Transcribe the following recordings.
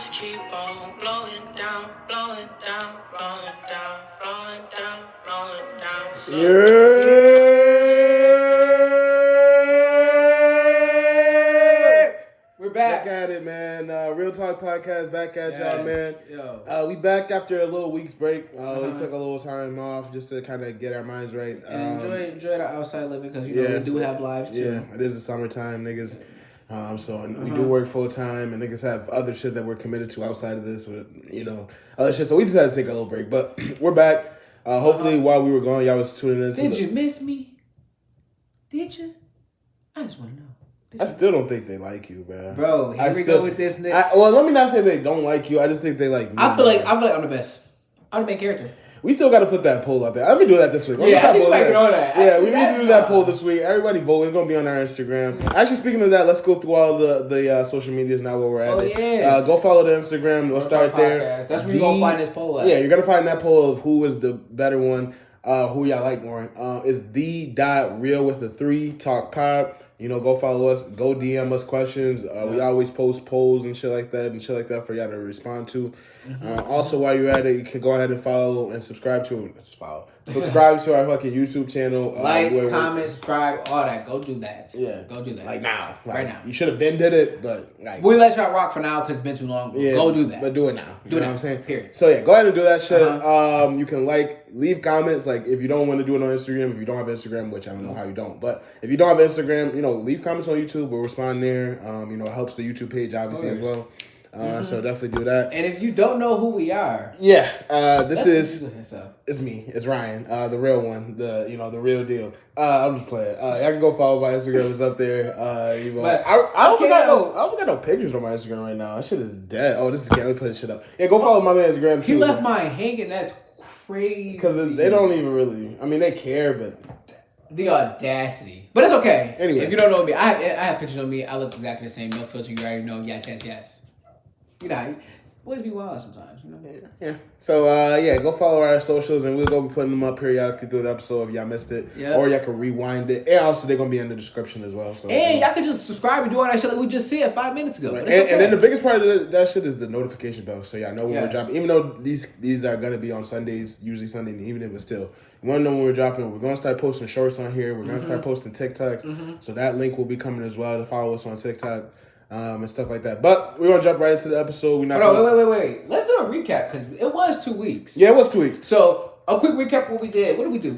just keep on blowing down, blowing down, blowing down, blowing down, blowing down. We're back. Back at it, man. Real Talk Podcast back at y'all, man. Yo. We back after a little week's break. We took a little time off just to kind of get our minds right. And enjoy the outside living because we do have lives too. Yeah, it is the summertime, niggas. We do work full time, and niggas have other shit that we're committed to outside of this, with other shit. So we decided to take a little break, but we're back. Hopefully, while we were gone, y'all was tuning in. Did you miss me? Did you? I just want to know. I still don't think they like you, bro. Bro, here we go with this nigga. Well, let me not say they don't like you. I just think they like me. I feel like I'm the best. I'm the main character. We still got to put that poll out there. Let me do that this week. I think we might get on that. Yeah, we need to do that poll this week. Everybody vote. It's going to be on our Instagram. Actually, speaking of that, let's go through all the social medias now where we're at. Go follow the Instagram. We'll start there. That's where you're going to find this poll at. Yeah, you're going to find that poll of who is the better one. Who y'all like more. It's the.real with a 3 talk pod. Go follow us. Go DM us questions. We always post polls and shit like that for y'all to respond to. Also, while you're at it, you can go ahead and follow and subscribe to Subscribe to our fucking YouTube channel. Comment, subscribe, all that. Go do that. Yeah. Go do that. Like now. Right now. You should have been did it, but we let y'all rock for now because it's been too long. Yeah, go do that. But do it now. You know what I'm saying? Period. So yeah, go ahead and do that shit. You can leave comments. Like if you don't want to do it on Instagram, if you don't have Instagram, which I don't know how you don't, but if you don't have Instagram, leave comments on YouTube. We'll respond there. It helps the YouTube page obviously as well. So definitely do that. And if you don't know who we are, this is it's me, it's Ryan, the real one, the real deal. I'm just playing. Y'all can go follow my Instagram. It's up there. I don't got no pictures on my Instagram right now. That shit is dead. Oh, this is let me put this shit up. Yeah, go follow my man's Instagram too. He left mine hanging. That's crazy. Because they don't even really. I mean, they care, but the audacity. But it's okay. Anyway, if you don't know me, I have pictures of me. I look exactly the same. No filter. You already know. Yes. Boys be wild sometimes, Yeah. So, go follow our socials, and we'll go be putting them up periodically through the episode if y'all missed it. Yeah. Or y'all can rewind it. And also, they're going to be in the description as well. So, y'all can just subscribe and do all that shit like we just said 5 minutes ago. Right. And then the biggest part of that shit is the notification bell. So, y'all know when we're dropping. Even though these are going to be on Sundays, usually Sunday evening, but still. You want to know when we're dropping. We're going to start posting shorts on here. We're going to start posting TikToks. So, that link will be coming as well to follow us on TikTok. And stuff like that. But we're going to jump right into the episode. Wait. Let's do a recap because it was 2 weeks. Yeah, it was 2 weeks. So, a quick recap of what we did. What did we do?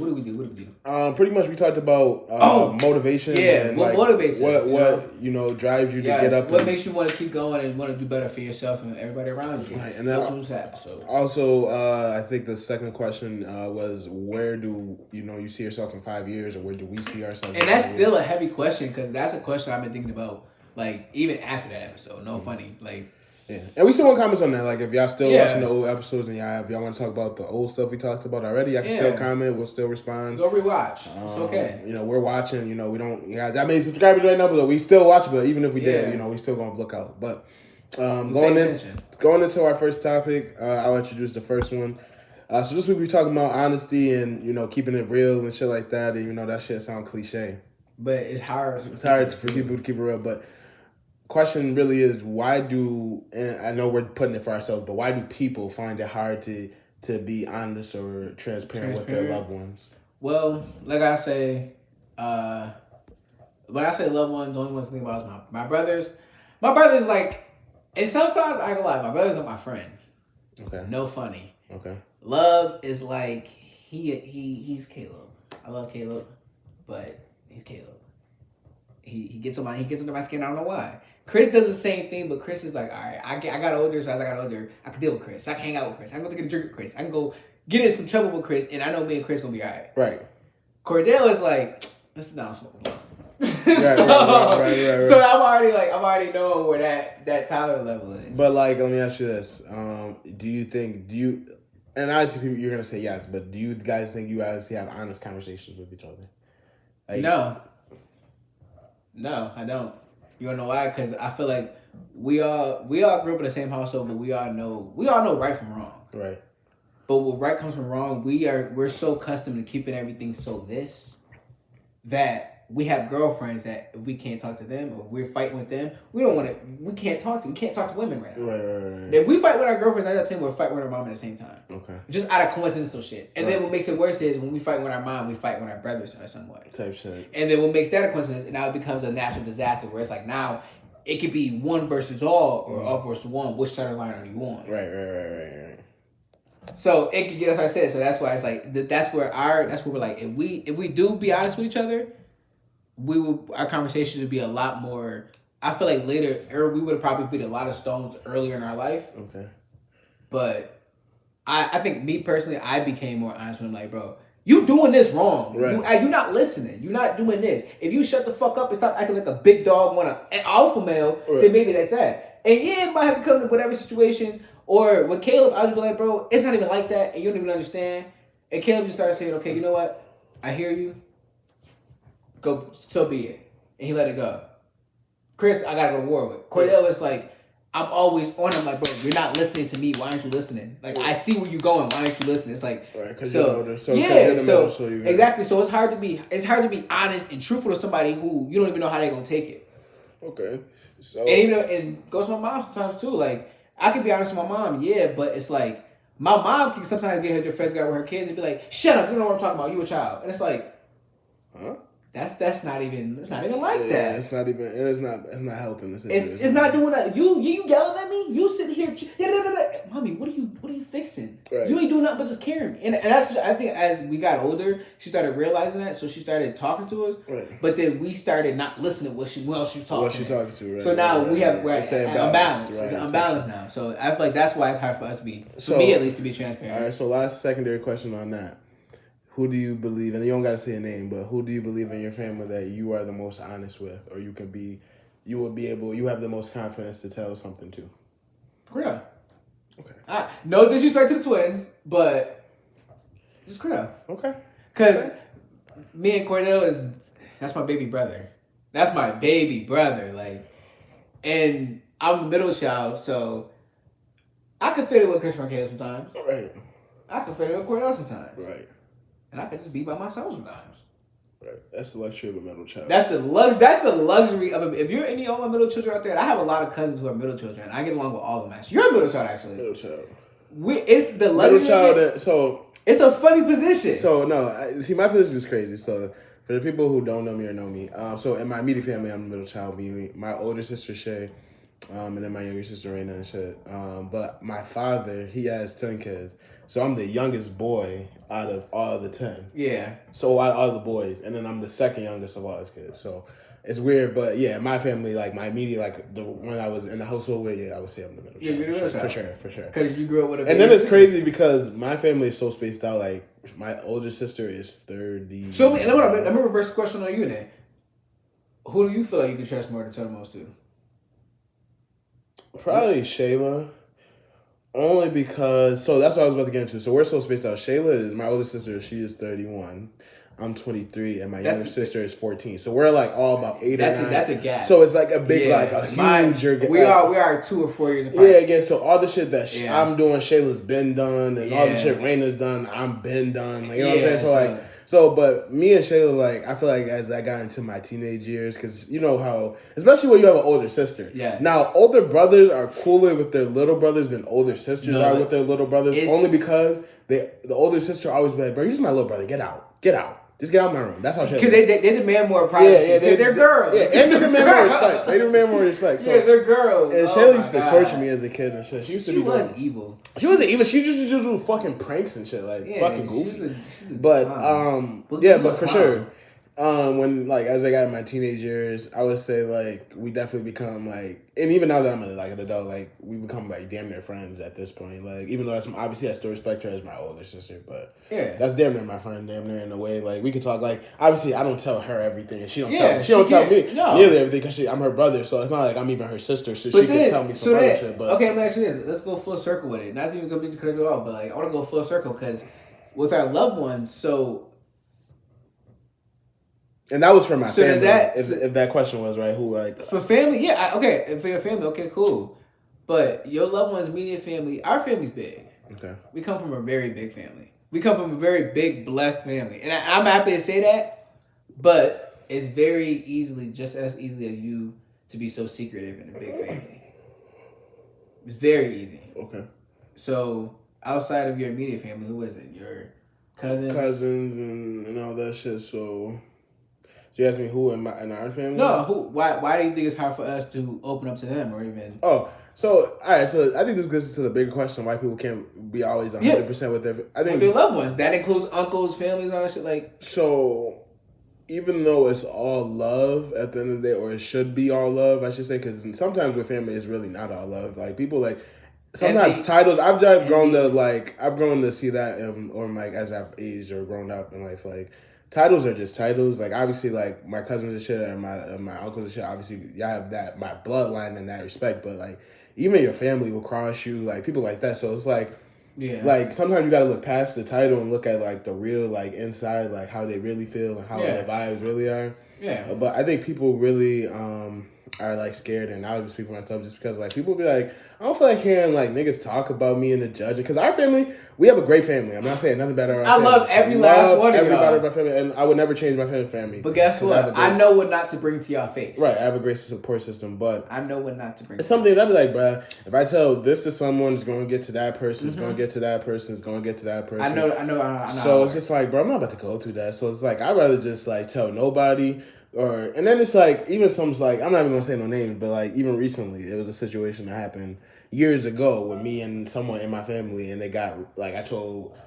Pretty much we talked about motivation. Yeah, and what motivates us. What drives you to get up. What makes you want to keep going and want to do better for yourself and everybody around you. Right, and that was that episode. Also, I think the second question was where do you see yourself in 5 years, or where do we see ourselves? And that's still a heavy question because that's a question I've been thinking about. Like, even after that episode, no funny. Like, yeah. And we still want comments on that. Like, if y'all still watching the old episodes and y'all want to talk about the old stuff we talked about already, y'all can still comment. We'll still respond. Go rewatch. It's okay. We're watching. We don't have that many subscribers right now, but we still watch. But even if we did, we still going to look out. But going into our first topic, I'll introduce the first one. So this week we're talking about honesty and, keeping it real and shit like that. Even though that shit sounds cliche. But it's hard. It's hard for people to keep it real, but question really is and I know we're putting it for ourselves, but why do people find it hard to be honest or transparent with their loved ones? Well, like I say, when I say loved ones, the only ones to think about is my brothers. My brothers, like, and sometimes I ain't gonna lie, my brothers are my friends. Okay. No funny. Okay. Love is like he's Caleb. I love Caleb, but he's Caleb. He gets under my skin. I don't know why. Chris does the same thing, but Chris is like, all right, I got older, so as I got older, I can deal with Chris. I can hang out with Chris. I can go get a drink with Chris. I can go get in some trouble with Chris, and I know me and Chris gonna be all right. Right. Cordell is like, this is not a smoke blunt. Right. So I'm already knowing where that tolerance level is. But like, let me ask you this: do you? And obviously, you're gonna say yes, but do you guys think you guys have honest conversations with each other? Like, No, I don't. You wanna know why? Because I feel like we all grew up in the same household, but we all know right from wrong. Right. But what right comes from wrong, we're so accustomed to keeping everything so this that we have girlfriends that if we can't talk to them or we're fighting with them, we can't talk to women right now. Right. If we fight with our girlfriends at that time, we'll fight with our mom at the same time. Okay. Just out of coincidental shit. And then what makes it worse is when we fight with our mom, we fight with our brothers or somewhat. Type shit. And then what makes that a coincidence, now it becomes a natural disaster where it's like now it could be one versus all or all versus one. Which side of the line are you on? Right. So it could get us, like I said. So that's why it's like that's where we're like if we do be honest with each other, our conversations would be a lot more. I feel like we would have probably beat a lot of stones earlier in our life. Okay. But I think me personally, I became more honest with him. Like, bro, you doing this wrong. Right. You're not listening. You're not doing this. If you shut the fuck up and stop acting like a big dog, an alpha male, then maybe that's that. And yeah, it might have to come to whatever situations. Or with Caleb, I was be like, bro, it's not even like that, and you don't even understand. And Caleb just started saying, okay, you know what? I hear you. Go, so be it. And he let it go. Chris, I gotta go to war with. Cordell is like, I'm always on him, like, bro, you're not listening to me. Why aren't you listening? Like, I see where you're going. Why aren't you listening? It's like, right, because you're older. So you're in the middle, so you're exactly. So it's hard to be honest and truthful to somebody who you don't even know how they're gonna take it. Okay. So and even and goes to my mom sometimes too. Like, I can be honest with my mom, yeah, but it's like my mom can sometimes get her defense guy with her kids and be like, "Shut up, you know what I'm talking about. You a child," and it's like, huh? That's not even like that. It's not helping the situation. It's not doing that. You yelling at me. You sit here, mommy. What are you fixing? Right. You ain't doing nothing but just caring. And that's, I think as we got older, she started realizing that. So she started talking to us. Right. But then we started not listening to she was talking. What she talking to? Right. So now we're unbalanced. Right, It's unbalanced now. So I feel like that's why it's hard for us to be, for me at least, to be transparent. All right. So last secondary question on that. Who do you believe, and you don't got to say a name, but who do you believe in your family that you are the most honest with, or you have the most confidence to tell something to? Korea. Okay. No disrespect to the twins, but just Korea. Okay. Because me and Cordell that's my baby brother. That's my baby brother. Like, and I'm a middle child, so I can fit it with Chris from Caleb sometimes. Right. I can fit it with Cordell sometimes. Right. And I could just be by myself sometimes. Right. That's the luxury of a middle child. That's the luxury of a, if you're any of my middle children out there, I have a lot of cousins who are middle children. I get along with all of them, actually. You're a middle child, actually. Middle child. It's the luxury. Middle child. So it's a funny position. So no, see, my position is crazy. So for the people who don't know me or know me, so in my immediate family, I'm the middle child. My older sister Shay, and then my younger sister Raina and shit. But my father, he has 10 kids. So I'm the youngest boy out of all the 10. Yeah. So out of all the boys, and then I'm the second youngest of all his kids. So it's weird, but yeah, my family, like my immediate, like the when I was in the household with, I would say I'm the middle child. Yeah, you're the middle child. For sure. Because you grew up with a. And then it's crazy because my family is so spaced out. Like my older sister is 30. So let me reverse the question on you then. Who do you feel like you can trust more to tell the most to? Probably Shayla. Only because, so that's what I was about to get into. So we're so spaced out. Shayla is my older sister. She is 31. I'm 23, and my younger sister is 14. So we're like all about 8 or 9. That's a gap. So it's like a big, a huge gap. We are 2 or 4 years apart. Yeah, again. So all the shit that I'm doing, Shayla's been done, and all the shit Raina's done, I'm been done. Like, you know what I'm saying? So but me and Shayla, like, I feel like as I got into my teenage years, because you know how, especially when you have an older sister. Yeah. Now, older brothers are cooler with their little brothers than older sisters are with their little brothers, only because the older sister always be like, bro, you're just my little brother. Get out. Just get out of my room. That's how Shayla. Because they demand more privacy. Yeah, they're girls. Yeah, and they demand more respect. They demand more respect. So, yeah, they're girls. And Shayla used to torture me as a kid and shit. She was evil. She wasn't evil. She used to do fucking pranks and shit, like fucking goofy. But for sure. When like as I got in my teenage years, I would say like we definitely become like, and even now that I'm an adult, like we become like damn near friends at this point. Like even though obviously I still respect her as my older sister, but that's damn near my friend, damn near in a way. Like we could talk. Like obviously I don't tell her everything, and she don't tell me nearly everything because I'm her brother. So it's not like I'm even her sister, so she can tell me some other shit. But okay, I'm actually this. Let's go full circle with it. Not even gonna be cut it off, but like I want to go full circle because with our loved ones, so. And that was for my family. If that question was right, who like for family, yeah, okay. For your family, okay, cool. But your loved ones, immediate family, our family's big. Okay. We come from a very big family. We come from a very big, blessed family, and I'm happy to say that. But it's very just as easily as you to be so secretive in a big family. It's very easy. Okay. So outside of your immediate family, who is it? Your cousins? Cousins and all that shit. So you asked me who in our family? No, who? Why do you think it's hard for us to open up to them or even? Oh, so all right. So I think this gets to the bigger question: why people can't be always 100% with their. I think with their loved ones. That includes uncles, families, all that shit. Like so. Even though it's all love at the end of the day, or it should be all love, I should say, because sometimes with family, it's really not all love. Like people like sometimes titles. I've grown to see that, or like as I've aged or grown up in life, like titles are just titles. Like obviously, like my cousins and shit, and my uncles and shit. Obviously, y'all have that my bloodline in that respect, but like even your family will cross you, like people like that. So it's like. Yeah. Like sometimes you gotta look past the title and look at like the real like inside, like how they really feel and how their vibes really are. Yeah. But I think people really are like scared, and I'll just speak for myself just because like people be like, I don't feel like hearing like niggas talk about me and the judge because our family, we have a great family. I'm not saying nothing bad about our family. I love every last one of everybody in my family, and I would never change my family. But guess what? I know what not to bring to your face. Right, I have a great support system, but I know what not to bring. It's something that I'd be like, bruh, if I tell this to someone, it's going to get to that person, it's going to get to that person, it's going to get to that person. I know. So it's just like, bro, I'm not about to go through that. So it's like, I'd rather just like tell nobody. And then it's like, even some's like, I'm not even going to say no names, but like even recently, it was a situation that happened years ago with me and someone in my family, and they got, like I told,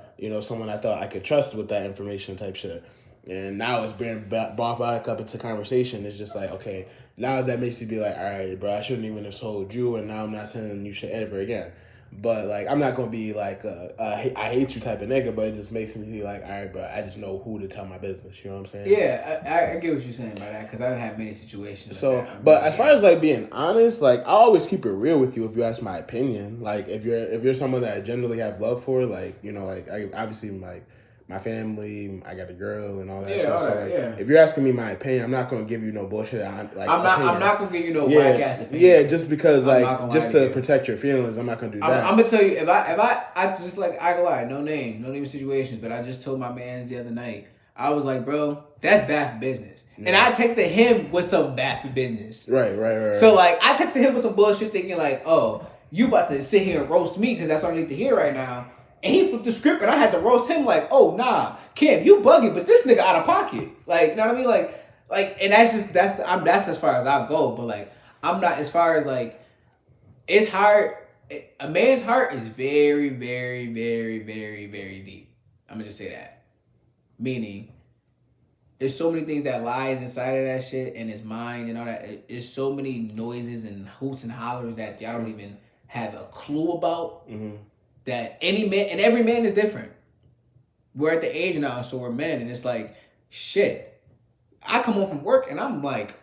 someone I thought I could trust with that information type shit. And now it's being brought back up into conversation. It's just like, okay, now that makes you be like, all right, bro, I shouldn't even have told you, and now I'm not saying you should ever again. But, like, I'm not going to be, like, I hate you type of nigga, but it just makes me be like, all right, bro, I just know who to tell my business. You know what I'm saying? Yeah, I get what you're saying by that, because I didn't have many situations so, like that. But as far as, like, being honest, like, I always keep it real with you if you ask my opinion. Like, if you're someone that I generally have love for, like, like, I obviously, like, my family, I got a girl and all that shit. So like, if you're asking me my opinion, I'm not gonna give you no bullshit. I'm not gonna give you no whack ass opinion. Yeah, just because just to protect your feelings, I'm not gonna do that. I'm gonna tell you if I just like I can lie, no name situations, but I just told my mans the other night. I was like, bro, that's bad for business. Yeah. And I texted him with some bad for business. Right. So like I texted him with some bullshit thinking like, oh, you about to sit here and roast me because that's what I need to hear right now. And he flipped the script, and I had to roast him like, "Oh nah, Kim, you bugging, but this nigga out of pocket." Like, you know what I mean? Like, and that's as far as I go. But like, I'm not as far as like, it's hard. A man's heart is very, very, very, very, very deep. I'm gonna just say that. Meaning, there's so many things that lies inside of that shit and his mind and all that. There's so many noises and hoots and hollers that y'all don't even have a clue about. Mm-hmm. That any man, and every man is different. We're at the age now, so we're men, and it's like, shit. I come home from work, and I'm like,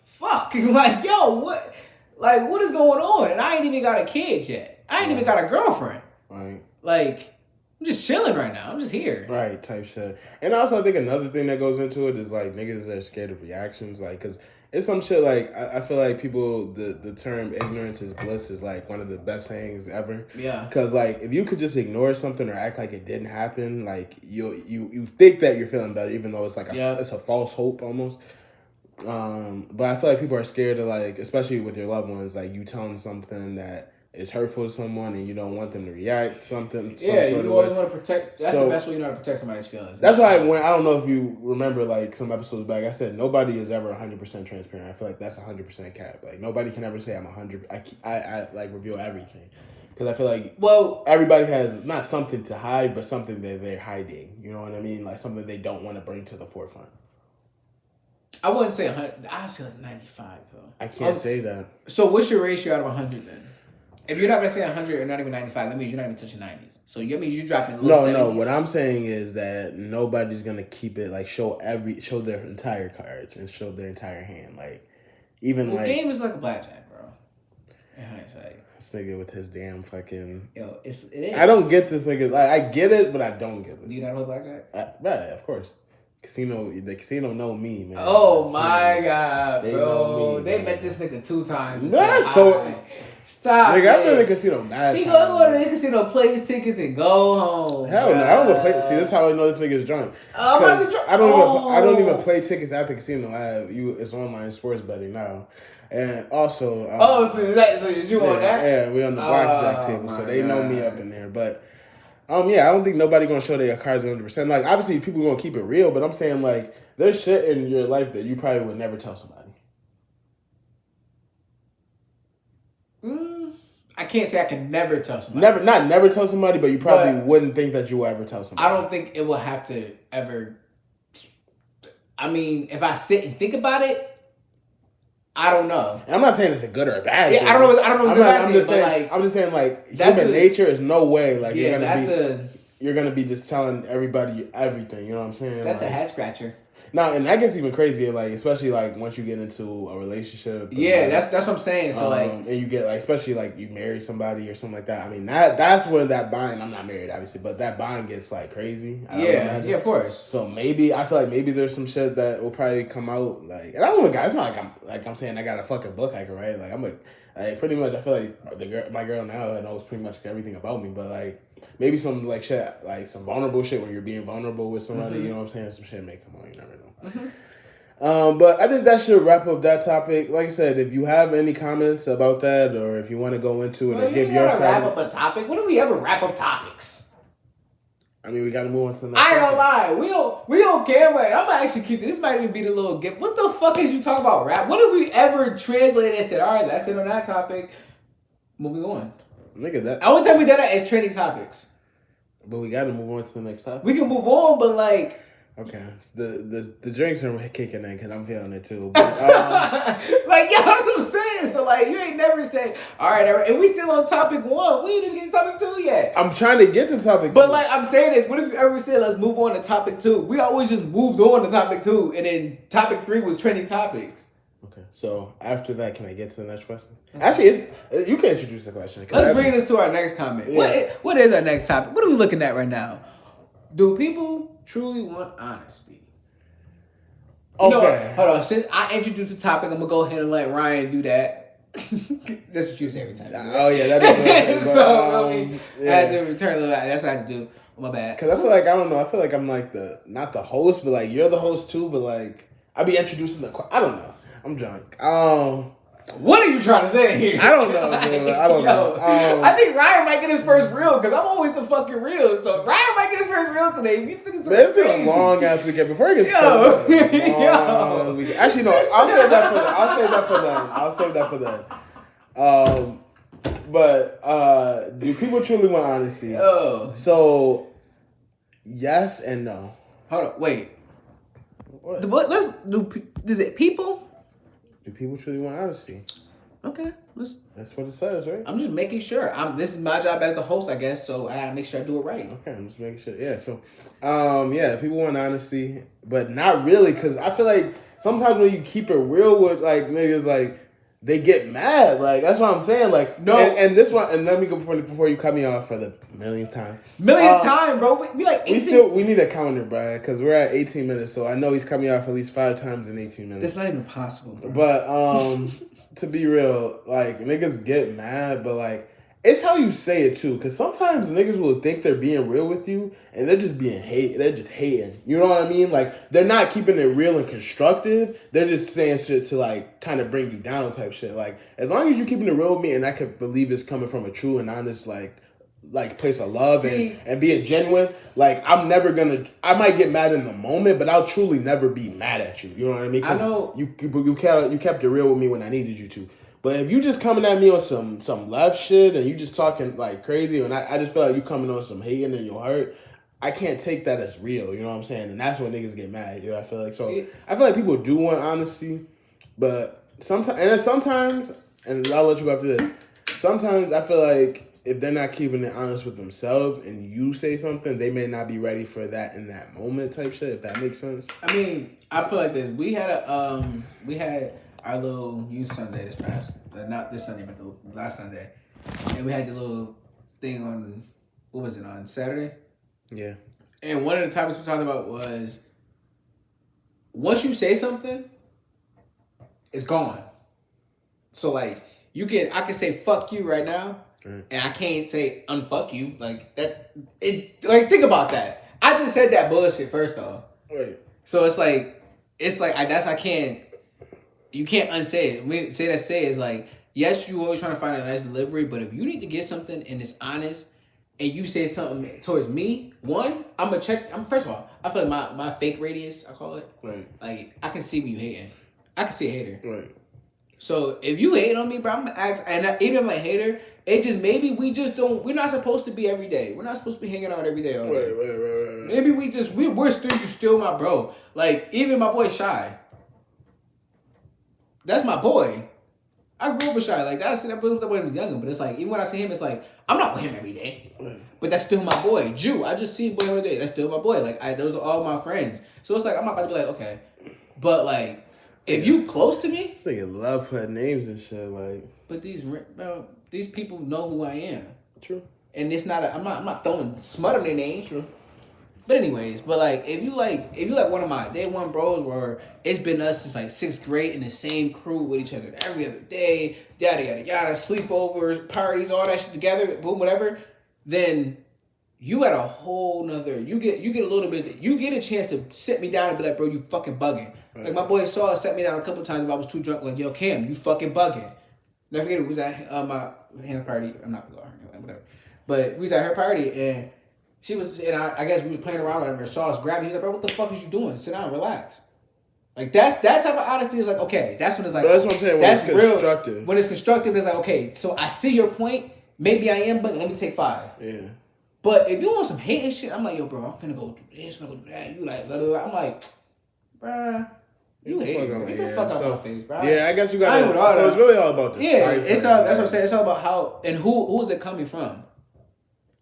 fuck. Like, yo, what is going on? And I ain't even got a kid yet. I ain't even got a girlfriend. Right. Like, I'm just chilling right now. I'm just here. Right, type shit. And also, I think another thing that goes into it is, like, niggas that are scared of reactions. Like, because it's some shit, like, I feel like people, the term ignorance is bliss is, like, one of the best sayings ever. Yeah. Because, like, if you could just ignore something or act like it didn't happen, like, you think that you're feeling better, even though it's, like, it's a false hope almost. But I feel like people are scared of, like, especially with your loved ones, like, you telling something that is hurtful to someone and you don't want them to react something. Yeah, you always want to protect. That's the best way you know how to protect somebody's feelings. That's why I don't know if you remember like some episodes back, I said nobody is ever 100% transparent. I feel like that's 100% cap. Like nobody can ever say I'm 100. I like reveal everything because I feel like everybody has not something to hide, but something that they're hiding. You know what I mean? Like something they don't want to bring to the forefront. I wouldn't say 100. I'd say like 95 though. I can't say that. So what's your ratio out of 100 then? If you're not going to say 100 or not even 95, that means you're not even touching 90s. So that means you're dropping low 70s. No. What I'm saying is that nobody's going to keep it, like, show their entire cards and show their entire hand. Like, even like... The game is like a blackjack, bro. In hindsight. This nigga with his damn fucking... Yo, it is. I don't get this nigga. Like, I get it, but I don't get it. Do you not know blackjack? Right, of course. The casino know me, man. Oh, my God, bro. They met this nigga 2 times. That's so... Stop. Nigga, I've been in the casino mad He times. go to the casino, play his tickets, and go home. Hell no, I don't even play. See, this is how I know this nigga's drunk. I'm about to drunk. I don't even play tickets at the casino. It's online sports betting now, and also. So is you on that? Yeah, we on the blackjack table, so they know me up in there. But I don't think nobody gonna show their cards 100%. Like, obviously, people gonna keep it real, but I'm saying like there's shit in your life that you probably would never tell somebody. I can't say I can never tell somebody. Never tell somebody, but you probably wouldn't think that you will ever tell somebody. I don't think it will have to ever. I mean, if I sit and think about it, I don't know. And I'm not saying it's a good or a bad thing. I don't know. What's good or bad thing. I'm just saying, like, human nature is no way. Like, you're gonna be just telling everybody everything. You know what I'm saying? That's like, a head scratcher. No, and that gets even crazier, like, especially, like, once you get into a relationship. Yeah, like, that's what I'm saying. So, like... And you get, like, especially, like, you marry somebody or something like that. I mean, that's where that bond... I'm not married, obviously, but that bond gets, like, crazy. Yeah, of course. So, I feel like maybe there's some shit that will probably come out, like... And I don't know, guys, it's not like I'm saying I got a fucking book I can write. Like, I'm like pretty much, I feel like my girl now knows pretty much everything about me, but, like, maybe some, like, shit, like, some vulnerable shit when you're being vulnerable with somebody, you know what I'm saying? Some shit may come on, you never know. Mm-hmm. But I think that should wrap up that topic. Like I said, if you have any comments about that, or if you want to go into it and give your side, wrap up a topic. When do we ever wrap up topics? I mean, we got to move on to the next. I ain't gonna lie, we don't care. But I'm gonna actually keep this. Might even be the little gift. What the fuck is you talking about rap? What if we ever translated and said, all right, that's it on that topic. Moving on. Nigga, that. I would tell me that as trending topics. But we got to move on to the next topic. We can move on, but like. Okay, the drinks are kicking in because I'm feeling it too. But, like, yeah, that's what I'm saying. So, like, you ain't never say, all right, and we still on topic 1. We ain't even get to topic 2 yet. I'm trying to get to topic 2. But, like, I'm saying this, what if you ever said, let's move on to topic 2? We always just moved on to topic 2, and then topic 3 was trending topics. Okay, so after that, can I get to the next question? Actually, you can introduce the question. Let's bring this to our next comment. Yeah. What is our next topic? What are we looking at right now? Do people truly want honesty? Okay. Hold on. Since I introduced the topic, I'm gonna go ahead and let Ryan do that. That's what you say every time. Oh yeah, that is. What I had to return the. That's what I had to do. My bad. Because I feel like I feel like I'm like not the host, but like you're the host too. But like I be introducing the. I don't know. I'm drunk. What are you trying to say here? I don't know. I don't know. I think Ryan might get his first reel because I'm always the fucking real. So Ryan might get his first reel today. These niggas are it's been a long ass weekend. Before I get started, actually no. I'll save that for then. But do people truly want honesty? Oh. So yes and no. Hold on. Wait. What? Let's do. Is it people? Do people truly want honesty? Okay, that's what it says, right? I'm just making sure. This is my job as the host, I guess. So I gotta make sure I do it right. Okay, I'm just making sure. Yeah. So, people want honesty, but not really, because I feel like sometimes when you keep it real with like niggas, like they get mad. Like that's what I'm saying. Like no, and this one, and let me go before you cut me off for the millionth time. Time, bro. We like 18. We need a counter, bro, because we're at 18 minutes. So I know he's cut me off at least 5 times in 18 minutes. That's not even possible, bro. But to be real, like niggas get mad, but like it's how you say it too. Because sometimes niggas will think they're being real with you, and they're just they're just hating. You know what I mean? Like they're not keeping it real and constructive. They're just saying shit to like kind of bring you down type shit. Like as long as you're keeping it real with me, and I can believe it's coming from a true and honest like place of love and being genuine, like I might get mad in the moment, but I'll truly never be mad at you. You know what I mean? I know you kept it real with me when I needed you to. But if you just coming at me on some left shit and you just talking like crazy, and I just feel like you coming on some hating in your heart, I can't take that as real. You know what I'm saying? And that's when niggas get mad. You know, I feel like people do want honesty, but sometimes, and I'll let you go after this. Sometimes I feel like if they're not keeping it honest with themselves and you say something, they may not be ready for that in that moment type shit, if that makes sense. I mean, I feel like this. We had our little youth Sunday not this Sunday, but the last Sunday. And we had the little thing on, what was it, on Saturday? Yeah. And one of the topics we talked about was, once you say something, it's gone. So like, I can say fuck you right now, and I can't say unfuck you. Like that. Like think about that. I just said that bullshit first off. Right. So it's like I can't. You can't unsay it. I mean, say is like, yes, you always trying to find a nice delivery, but if you need to get something and it's honest, and you say something towards me, one, I'm gonna check. First of all, I feel like my fake radius, I call it. Right. Like I can see when you hating. I can see a hater. Right. So if you hate on me, bro, I'm gonna ask. And even if I'm a hater, it just maybe we're not supposed to be every day. We're not supposed to be hanging out every day. All day. Right. Maybe we're still my bro. Like even my boy Shy. That's my boy. I grew up with Shy. Like that boy when he was younger. But it's like even when I see him, it's like I'm not with him every day. But that's still my boy. Jew. I just see boy every day. That's still my boy. Like those are all my friends. So it's like I'm not about to be like okay, but like. If you close to me, this nigga love putting names and shit like. But these people know who I am. True. And it's not. I'm not throwing smut on their names. True. But anyways, if you like one of my day one bros where it's been us since like 6th grade in the same crew with each other every other day, yada yada yada, sleepovers, parties, all that shit together, boom, whatever, then you at a whole nother. You get a little bit. You get a chance to sit me down and be like, bro, you fucking bugging. Right. Like my boy Saul set me down a couple times if I was too drunk. Like, yo, Cam, you fucking bugging. Never forget it was at my Hannah party. I'm not gonna go her, whatever. But we was at her party and she was, and I guess we was playing around with her. Sauce grabbed me. He's like, bro, what the fuck is you doing? Sit down, relax. Like that type of honesty is like okay. That's when it's like that's what I'm saying. When that's it's constructive. Real. When it's constructive, it's like okay. So I see your point. Maybe I am bugging. Let me take 5. Yeah. But if you want some hating shit, I'm like, yo, bro, I'm finna go do this, finna go do that. You like, blah, blah, blah. I'm like, bruh. You hate me. Get the fuck out my face, bro. Yeah, I guess you got to. So it's really all about the cipher. That's what I'm saying. It's all about how and who is it coming from.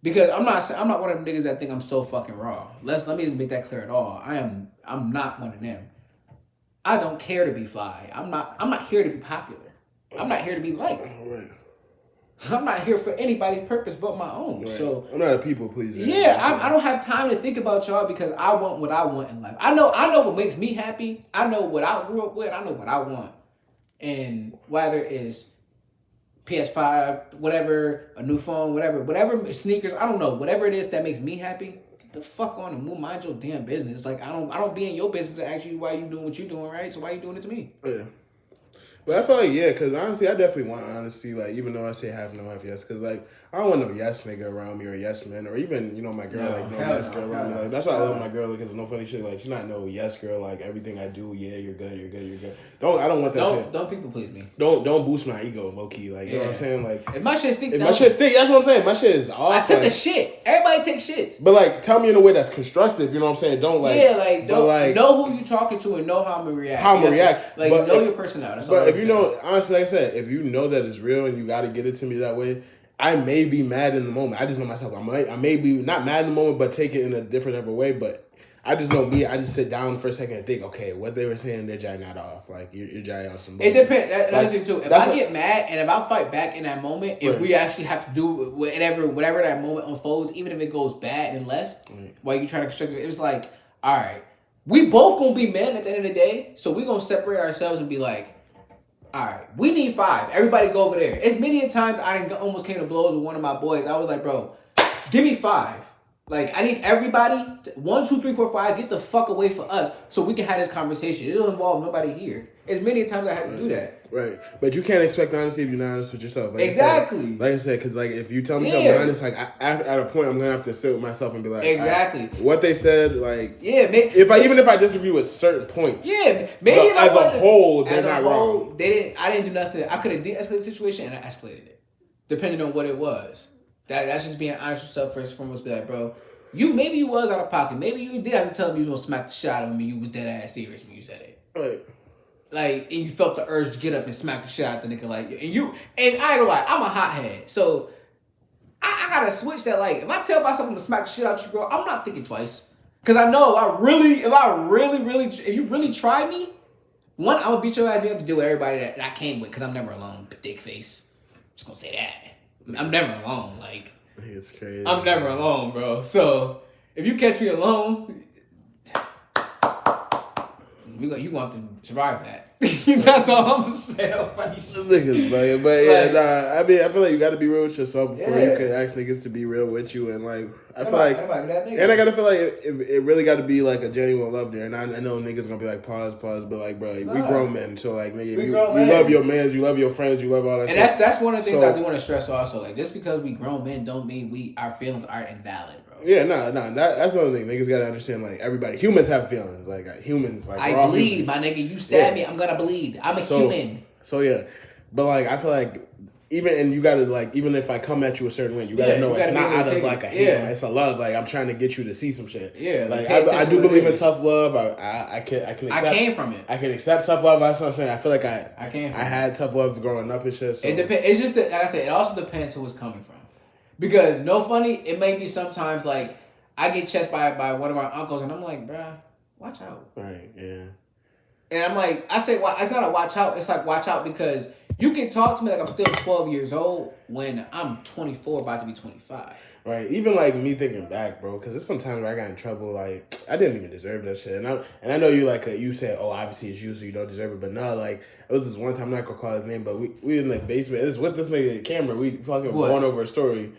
Because I'm not one of them niggas that think I'm so fucking raw. Let me make that clear at all. I'm not one of them. I don't care to be fly. I'm not here to be popular. I'm not here to be liked. Right. I'm not here for anybody's purpose but my own. Right. So I'm not a people pleaser. Yeah, I don't have time to think about y'all because I want what I want in life. I know what makes me happy. I know what I grew up with. I know what I want. And whether it's PS5, whatever, a new phone, whatever sneakers, I don't know, whatever it is that makes me happy, get the fuck on and mind your damn business. Like I don't be in your business to ask you why you doing what you doing, right? So why you doing it to me? Yeah. But I feel like, yeah, because honestly, I definitely want honesty, like, even though I say half no, half yes, because, like, I don't want no yes nigga around me or yes man, or even, my girl, no yes girl around me. Like, that's why I love my girl, because no funny shit, like, she's not no yes girl, like, everything I do, yeah, you're good. I don't want that shit. Don't people please me. Don't boost my ego, low-key, like, you know what I'm saying? Like, if my shit stink, that's what I'm saying, my shit is awful. I took a shit. Everybody takes shits. But, like, tell me in a way that's constructive, you know what I'm saying? Don't, like... Yeah, like, know who you talking to and know how I'm going to react. Like, but, know your personality. But if you know, honestly, like I said, if you know that it's real and you got to get it to me that way, I may be mad in the moment. I just know myself. I may be not mad in the moment, but take it in a different type of way. But I just know me. I just sit down for a second and think, okay, what they were saying, they're jiving that off. Like you're jiving on some bullshit. It depends. Another thing too. If I get mad and if I fight back in that moment, if we actually have to do whatever that moment unfolds, even if it goes bad and left, while you try to construct it, it's like, all right, we both gonna be men at the end of the day. So we gonna separate ourselves and be like, all right, we need 5. Everybody go over there. As many times I almost came to blows with one of my boys. I was like, bro, give me 5. Like, I need everybody, 1, 2, 3, 4, 5, get the fuck away from us so we can have this conversation. It don't involve nobody here. As many times I had to do that. Right. But you can't expect honesty if you're not honest with yourself. Like exactly. I said, because like if you tell me something honest, like at a point I'm going to have to sit with myself and be like, exactly. What they said, like, yeah, even if I disagree with certain points. Yeah, maybe as a whole, they're not wrong. I didn't do nothing. I could have de-escalated the situation and I escalated it. Depending on what it was. That's just being honest with yourself first and foremost. Be like, bro, maybe you was out of pocket. Maybe you did have to tell me you was gonna smack the shot out of me. You was dead ass serious when you said it. Right. Like, and you felt the urge to get up and smack the shit out the nigga, like, and I ain't gonna lie, I'm a hothead, so I gotta switch that. Like, if I tell myself I'm gonna smack the shit out you, bro, I'm not thinking twice, cause I know if you really try me, one, I'm gonna beat your ass. You have to deal with everybody that I came with, cause I'm never alone. Dick face. I'm just gonna say that. I'm never alone. Like, it's crazy. I'm never alone, bro. So if you catch me alone. You going to have to survive that. That's all I'm saying. Funny shit. Niggas, but yeah, nah, I mean, I feel like you got to be real with yourself before Yeah. you can ask niggas to be real with you, and like, I feel Everybody- like, everybody be that nigga. and I gotta feel like it really got to be like a genuine love there, and I know niggas gonna be like pause, but like, bro, we Nah. grown men, so like, nigga, We you grown men. love your mans, you love your friends, you love all that. And shit. that's one of the things So- I do want to stress also. Like, just because we grown men don't mean our feelings aren't invalid, bro. Yeah, that's another thing. Niggas gotta understand, like, everybody, humans have feelings. Like, humans, like, we're I all bleed, humans. my nigga. You stab Yeah. me, I'm gonna bleed. I'm a So- human. So, yeah. But, like, I feel like, and you gotta, like, even if I come at you a certain way, you gotta Yeah, know you it's gotta be not able to out of, take like, a it. hate. Yeah. It's a love. Like, I'm trying to get you to see some shit. Yeah, Like, pay I attention do to what believe it in is. tough love. I can accept. I came from it. I can accept tough love. That's what I'm saying. I feel like I came from I had tough love growing up and shit. So. It depends. It's just that, like I said, it also depends who it's coming from. Because no funny, it may be sometimes like I get chased by one of our uncles, and I'm like, bruh, watch out. Right. Yeah. And I'm like, I say, it's not a watch out. It's like watch out because you can talk to me like I'm still 12 years old when I'm 24, about to be 25. Right, even like me thinking back, bro, because there's sometimes where I got in trouble, like I didn't even deserve that shit, and I know you like you said, oh, obviously it's you, so you don't deserve it, but no, like it was this one time, I'm not gonna call his name, but we in the basement, it's with this nigga camera, we fucking going over a story,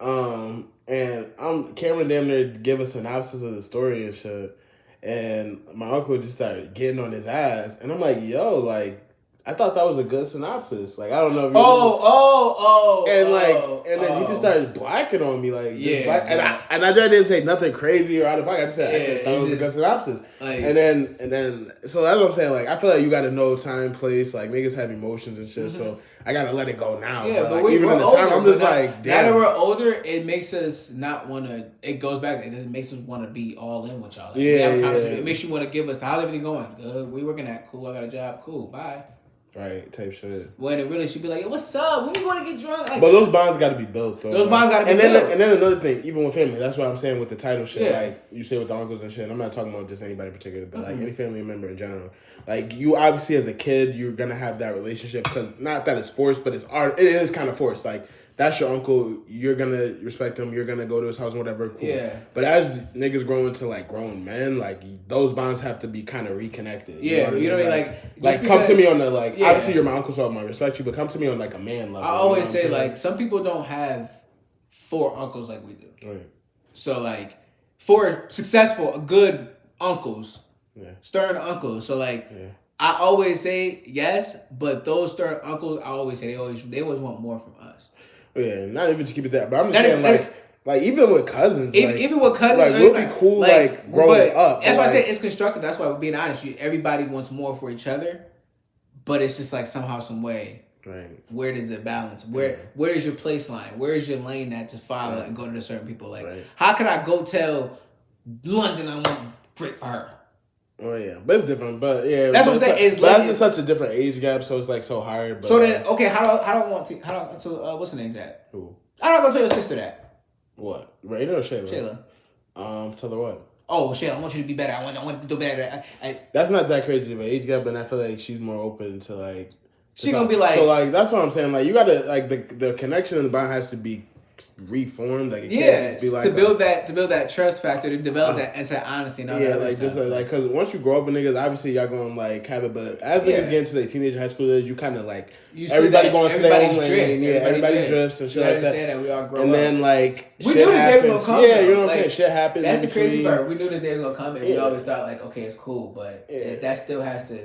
and Cameron damn near give a synopsis of the story and shit, and my uncle just started getting on his ass, and I'm like, yo, like. I thought that was a good synopsis. Like, I don't know if you And then he just started blacking on me, like, just black. And I didn't say nothing crazy or out of pocket. I just said I thought it was a good synopsis. Like, and then, so that's what I'm saying. Like, I feel like you got to know time, place. Like, niggas have emotions and shit. So I got to let it go now. yeah, but like, even in the older, time, I'm just now, like, now damn. that we're older, it makes us not want to. It goes back. It makes us want to be all in with y'all. Like, Yeah, It makes you want to give us. How's everything going? Good. We working at? Cool. I got a job. Cool. Bye. Right, type shit. When it really should be like, yo, what's up? When we going to get drunk? Like, But those bonds got to be built, though. Those bonds got to be and built. And then another thing, even with family, that's what I'm saying with the title shit. Yeah. Like, you say with the uncles and shit, and I'm not talking about just anybody in particular, but like any family member in general. Like, you obviously as a kid, you're going to have that relationship because not that it's forced, but it is kind of forced. Like, that's your uncle, you're going to respect him, you're going to go to his house, whatever. Cool. Yeah. But as niggas grow into, like, grown men, like, those bonds have to be kind of reconnected. Yeah, what I you know mean? what I mean? Like, come to me on the, like, Yeah. obviously you're my uncle, so I'm going to respect you, but come to me on, like, a man level. I always say, like, some people don't have 4 uncles like we do. Right. So, like, 4 successful, good uncles, Yeah. stern uncles. So, like, Yeah. I always say yes, but those stern uncles, I always say they always want more from us. Yeah, not even to keep it that, but I'm just Not saying, even- like even with cousins, Even with cousins, like we'll be cool, like growing up. That's why I like, say it's constructive. That's why we're being honest. Everybody wants more for each other, but it's just like somehow, some way. right. Where does it balance? Where is your place line? Where is your lane at to follow and go to certain people? Like, how can I go tell London I want great for her? Oh yeah, but it's different. But yeah, That's what I'm saying. Like, It's that's like- just such a different age gap, so it's like so hard. But, So then, okay, how do I want to what's the name of that? who? How do I go tell your sister that? What? Rayna or Shayla? Shayla. Tell her what? Oh, Shayla, I want you to be better. I want to do better. That's not that crazy of an age gap, but I feel like she's more open to like. She gonna be like. So like that's what I'm saying. Like you gotta like the connection in the bond has to be reformed. Like it can't just be like to build that trust factor, to develop that and that honesty. And all that like other just stuff. like because once you grow up with niggas, obviously y'all gonna like have it. But as niggas get into their teenage high school years, you kind of like You see everybody that going to their own everybody's lane. drift. Yeah, everybody drifts and shit You like that. understand that we all grow And up. then like We shit knew this day was happens. gonna come. Yeah, you know what I'm Like, saying. Shit happens. That's in the crazy between. part. We knew this day was gonna come, and we always thought like, okay, it's cool, but that still has to.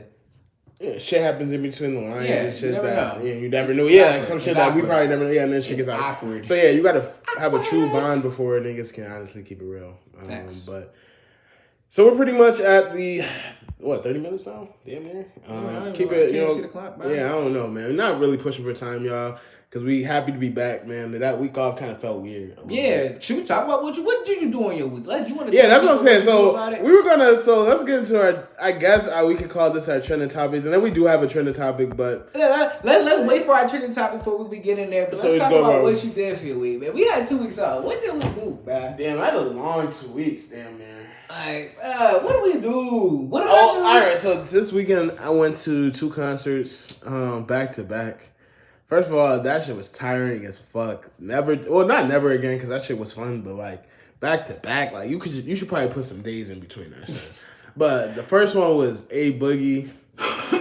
Yeah, shit happens in between the lines Yeah, and shit you never that know. you never knew. It's Yeah, awkward. like some It's shit that we awkward. probably never knew. Yeah, and then shit It's gets awkward. So yeah, you gotta have a true bond before niggas can honestly keep it real. But so we're pretty much at the 30 minutes now? Damn near. Keep it. You know. See the clock, Yeah, I don't know, man. We're not really pushing for time, y'all. Because we happy to be back, man. That week off kind of felt weird. Yeah, should we talk about what did you do on your week? Like, you want to? Yeah, that's what I'm saying. So about we were gonna. So let's get into our. I guess we could call this our trending topics, and then we do have a trending topic, but let's wait for our trending topic before we get in there. But So let's let's talk go, about bro. what you did for your week, man. We had 2 weeks off. What did we do, man? damn, I had a long 2 weeks, damn man. Like, what do we do? What did I do? All right. So this weekend I went to 2 concerts, back to back. First of all, that shit was tiring as fuck. Not never again, because that shit was fun, but like back to back, like you should probably put some days in between that shit. But the first one was A Boogie,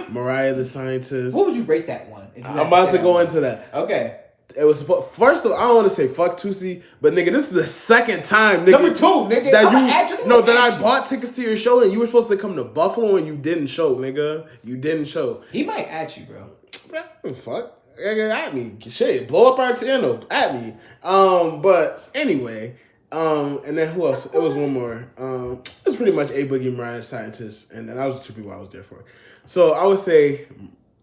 Mariah the Scientist. What would you rate that one? I'm about to go into that. Okay. It was first of all, I don't want to say fuck Tusi, but nigga, this is the second time, nigga. Number 2, nigga. That I bought tickets to your show and you were supposed to come to Buffalo and you didn't show, nigga. You didn't show. He might at you, bro. Fuck. At me. Shit. Blow up our channel. At me. But anyway. And then who else? It was one more. It was pretty much A Boogie, Mariah the Scientist, and that was the 2 people I was there for. So I would say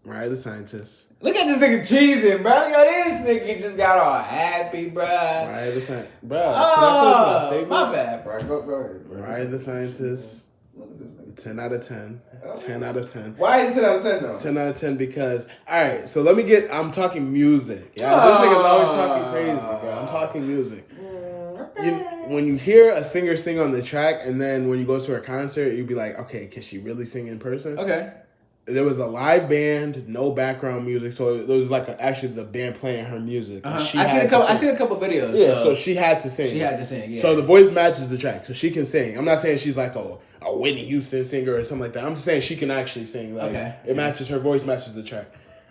Mariah the Scientist. Look at this nigga cheesing, bro. Yo, this nigga just got all happy, bro. Mariah the Scientist. Bro, Oh, can I finish my statement? my bad, bro. Go ahead, bro. Mariah the Scientist. Look at this nigga. 10 out of 10. 10 out of 10. Why is it 10 out of 10 though? 10 out of 10 because, alright, so I'm talking music. Yeah, this nigga's always talking crazy, bro. I'm talking music. When you hear a singer sing on the track and then when you go to her concert, you'd be like, okay, can she really sing in person? Okay. There was a live band, no background music, so it was like actually the band playing her music. I seen a couple videos. Yeah, so she had to sing. She had to sing, yeah. So the voice matches the track, so she can sing. I'm not saying she's like a Whitney Houston singer or something like that. I'm just saying she can actually sing. Like it matches, her voice matches the track.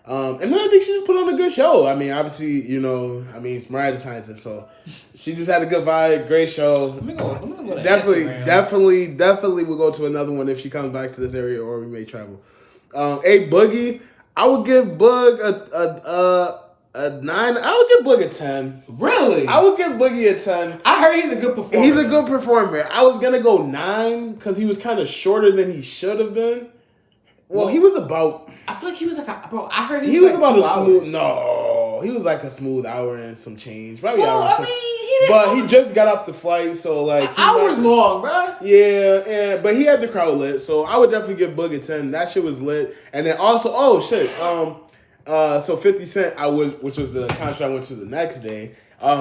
And then I think she just put on a good show. I mean, obviously, it's Mariah the Scientist, so she just had a good vibe, great show. Let me go to Definitely we'll go to another one if she comes back to this area or we may travel. A Boogie, I would give Boog a 9. I would give Boog a 10. Really? I would give Boogie a 10. I heard he's a good performer. He's a good performer. I was gonna go 9 because he was kind of shorter than he should have been. Well, he was about. I feel like he was like I heard he was like about 2 a hours. smooth. No, he was like a smooth hour and some change. Probably Well, hour. I mean, But he just got off the flight, so like hours long, bro. Yeah, but he had the crowd lit, so I would definitely give Boog a 10. That shit was lit, and then also, so 50 Cent, which was the concert I went to the next day.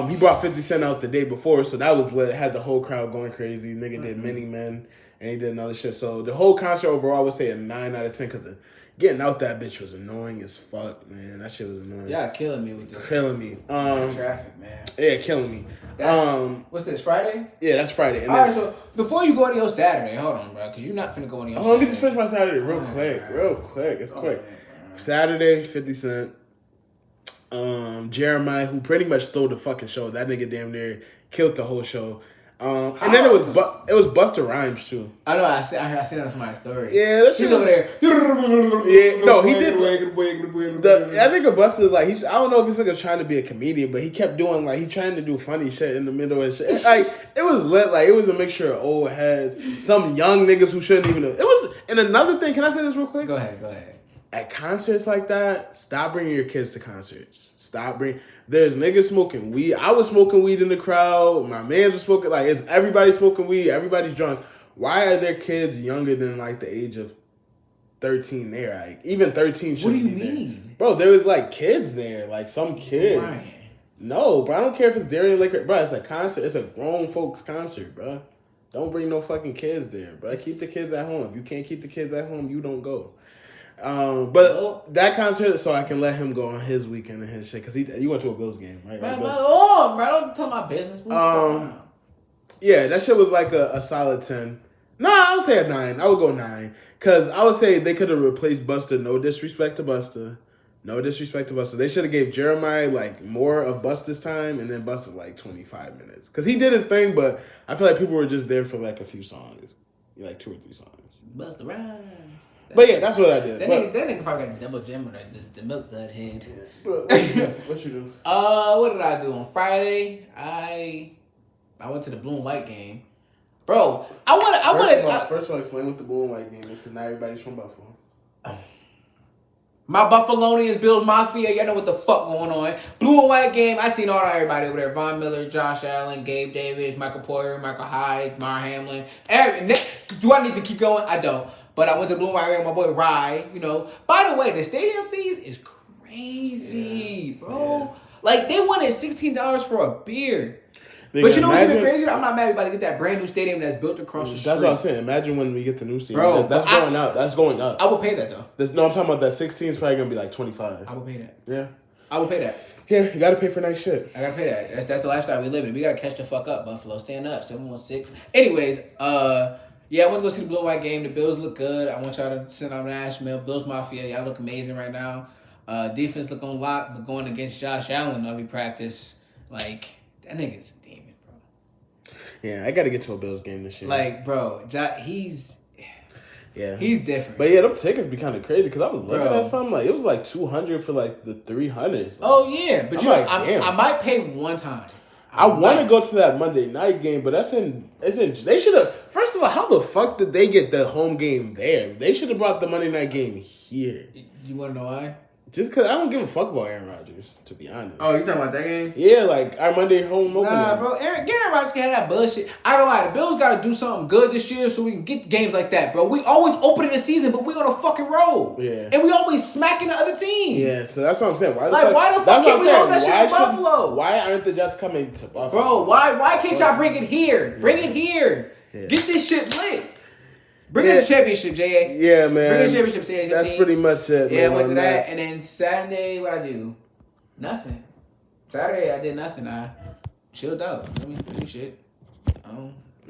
He brought 50 Cent out the day before, so that was lit. Had the whole crowd going crazy. Nigga did Many Men, and he did another shit. So the whole concert overall, I would say a 9 out of 10 because getting out that bitch was annoying as fuck, man. That shit was annoying. Yeah, killing me with this. Killing me. Traffic, man. Yeah, killing me. What's this, Friday? Yeah, that's Friday. All right, so before you go to your Saturday, hold on, bro, because you're not finna go on your Saturday. Let me just finish my Saturday real quick. It's quick. Saturday, 50 Cent. Jeremiah, who pretty much stole the fucking show. That nigga damn near killed the whole show. And then it was Busta Rhymes too. I know. I seen that on somebody's story. Yeah, that shit He's over there. Yeah, no, he did. That nigga Busta is like I don't know if this nigga's trying to be a comedian, but he kept doing he trying to do funny shit in the middle of shit. Like it was lit. Like it was a mixture of old heads, some young niggas who shouldn't even know. It was. And another thing, can I say this real quick? Go ahead. At concerts like that, stop bringing your kids to concerts. There's niggas smoking weed. I was smoking weed in the crowd. My mans was smoking. Like, is everybody smoking weed? Everybody's drunk. Why are there kids younger than the age of 13 there? Like, even 13 shouldn't be there. What do you mean? Bro, there was kids there. Some kids. Right. No, bro. I don't care if it's Darian Liquor. Bro, it's a concert. It's a grown folks concert, bro. Don't bring no fucking kids there, bro. Keep the kids at home. If you can't keep the kids at home, you don't go. But that concert, so I can let him go on his weekend and his shit, because you went to a Bills game, right? Man, don't tell my business. Yeah, that shit was a solid 10. Nah, I would say a 9. I would go 9, because I would say they could have replaced Busta. No disrespect to Busta. They should have gave Jeremiah more of Busta's time, and then Busta 25 minutes, because he did his thing. But I feel like people were just there for a few songs, 2 or 3 songs. Busta Rhymes. But yeah, that's what I did. That nigga probably got a double gym with the milk dud head. What you do? What did I do on Friday? I went to the blue and white game, bro. First of all, explain what the blue and white game is, because not everybody's from Buffalo. My Buffalonians, Bills Mafia, y'all know what the fuck going on. Blue and white game, I seen everybody over there. Von Miller, Josh Allen, Gabe Davis, Michael Poyer, Michael Hyde, Mar Hamlin. Do I need to keep going? I don't. But I went to Blue and White game with my boy Rye, By the way, the stadium fees is crazy, bro. Yeah. They wanted $16 for a beer. But you know what's even crazier? I'm not mad about to get that brand new stadium that's built across the street. That's what I'm saying. Imagine when we get the new stadium. Bro, that's going up. That's going up. I would pay that, though. I'm talking about that 16 is probably going to be 25. I would pay that. Yeah. I would pay that. Yeah, you got to pay for nice shit. I got to pay that. That's the lifestyle we live in. We got to catch the fuck up, Buffalo. Stand up. 716. Anyways, Yeah, I went to go see the Blue White game. The Bills look good. I want y'all to send out Nashville. Bills Mafia, y'all look amazing right now. Defense look on lock, but going against Josh Allen every practice, like, that nigga's a demon, bro. Yeah, I got to get to a Bills game this year. Like, bro, he's different. But yeah, them tickets be kind of crazy because I was looking at something like it was like $200 for like the 300s. Like, oh yeah, but I might pay one time. I want to go to that Monday night game, but it's in. They should have. First of all, how the fuck did they get the home game there? They should have brought the Monday night game here. You want to know why? Just because I don't give a fuck about Aaron Rodgers, to be honest. Oh, you talking about that game? Yeah, like our Monday home opener. Nah, bro. Aaron Rodgers can have that bullshit. I don't lie. The Bills got to do something good this year so we can get games like that, bro. We always open in the season, but we on a fucking roll. Yeah. And we always smacking the other team. Yeah, so that's what I'm saying. Why the fuck can't we host that shit in Buffalo? Why aren't the Jets coming to Buffalo? Bro, why can't y'all bring it here? Bring it here. Yeah. Get this shit lit. Bring us a championship, J.A. Yeah, man. Bring us a championship, CA. That's pretty much it, Yeah, man. I went to that. And then Saturday, what I do? Nothing. Saturday, I did nothing. I chilled out. Let me do shit.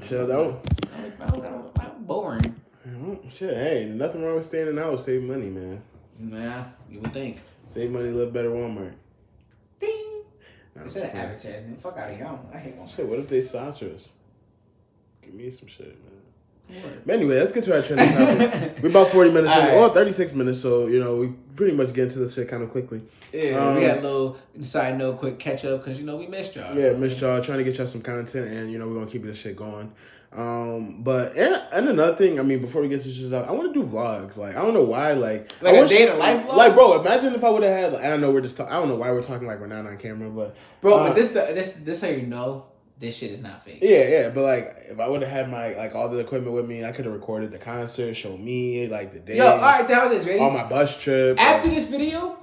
Chilled out? I'm boring. Shit, hey, nothing wrong with staying in the house. Save money, man. Nah, you would think. Save money, live better, Walmart. Ding. Instead of advertising. Fuck out of here. I hate Walmart. Shit, what if they sponsor us? Give me some shit, man. But anyway, let's get to our trending topic. We're about 40 minutes in. Right. 36 minutes, so, we pretty much get into this shit kind of quickly. Yeah, we got a little side note, quick catch up, because, we missed y'all. Yeah, missed y'all. Trying to get y'all some content, and, we're going to keep this shit going. But another thing, before we get to this shit, I want to do vlogs. Like, I don't know why, like a day in a life vlog? Like, bro, imagine if I would have had, I don't know, I don't know why we're talking like we're not on camera, but. Bro, but this how you know. This shit is not fake. Yeah, but like if I would have had my all the equipment with me, I could have recorded the concert, show me like the day. Yo, all right, that was it, on my bus trip. After this video,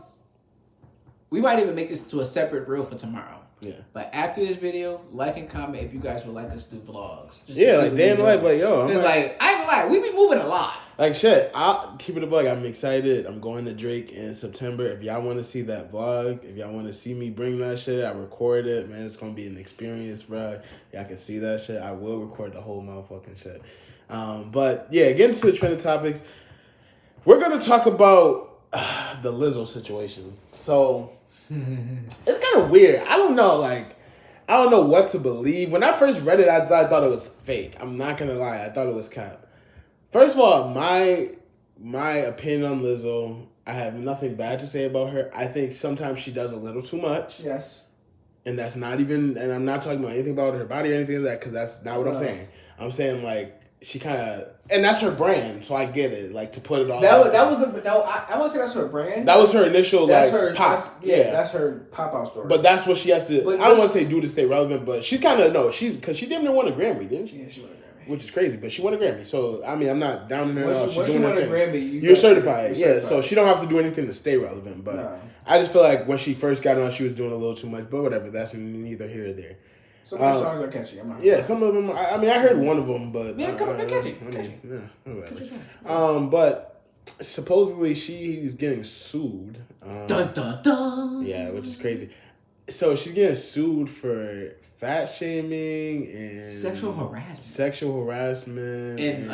we might even make this to a separate reel for tomorrow. Yeah. But after this video, like and comment if you guys would like us to do vlogs. Like day in the life, like yo. It's like I ain't gonna lie, we be moving a lot. Like shit, I'll keep it a bug. I'm excited. I'm going to Drake in September. If y'all want to see that vlog, if y'all want to see me bring that shit, I record it. Man, it's gonna be an experience, bro. Y'all can see that shit. I will record the whole motherfucking shit. But yeah, getting to the trending topics, we're gonna talk about the Lizzo situation. So it's kind of weird. I don't know, I don't know what to believe. When I first read it, I thought it was fake. I'm not gonna lie. I thought it was cap. First of all, my opinion on Lizzo, I have nothing bad to say about her. I think sometimes she does a little too much. Yes. And that's not even, and I'm not talking about anything about her body or anything like that, because that's not what I'm saying. I'm saying, she kind of, and that's her brand, so I get it, to put it all I won't say that's her brand. That was her initial, that's her pop. That's her pop-out story. But that's what she has to, I don't want to say do to stay relevant, but she's kind of, because she damn near won a Grammy, didn't she? Yeah, she won a Grammy. Which is crazy, but she won a Grammy. So, I'm not down in her. Once you win a Grammy, you're certified. Yeah, so she don't have to do anything to stay relevant. But no. I just feel like when she first got on, she was doing a little too much. But whatever, that's neither here or there. Some of the songs are catchy. Some of them. I heard one of them, but yeah, they're catchy. Whatever. But supposedly she's getting sued. Dun dun dun. Yeah, which is crazy. So she's getting sued for fat shaming and sexual harassment. And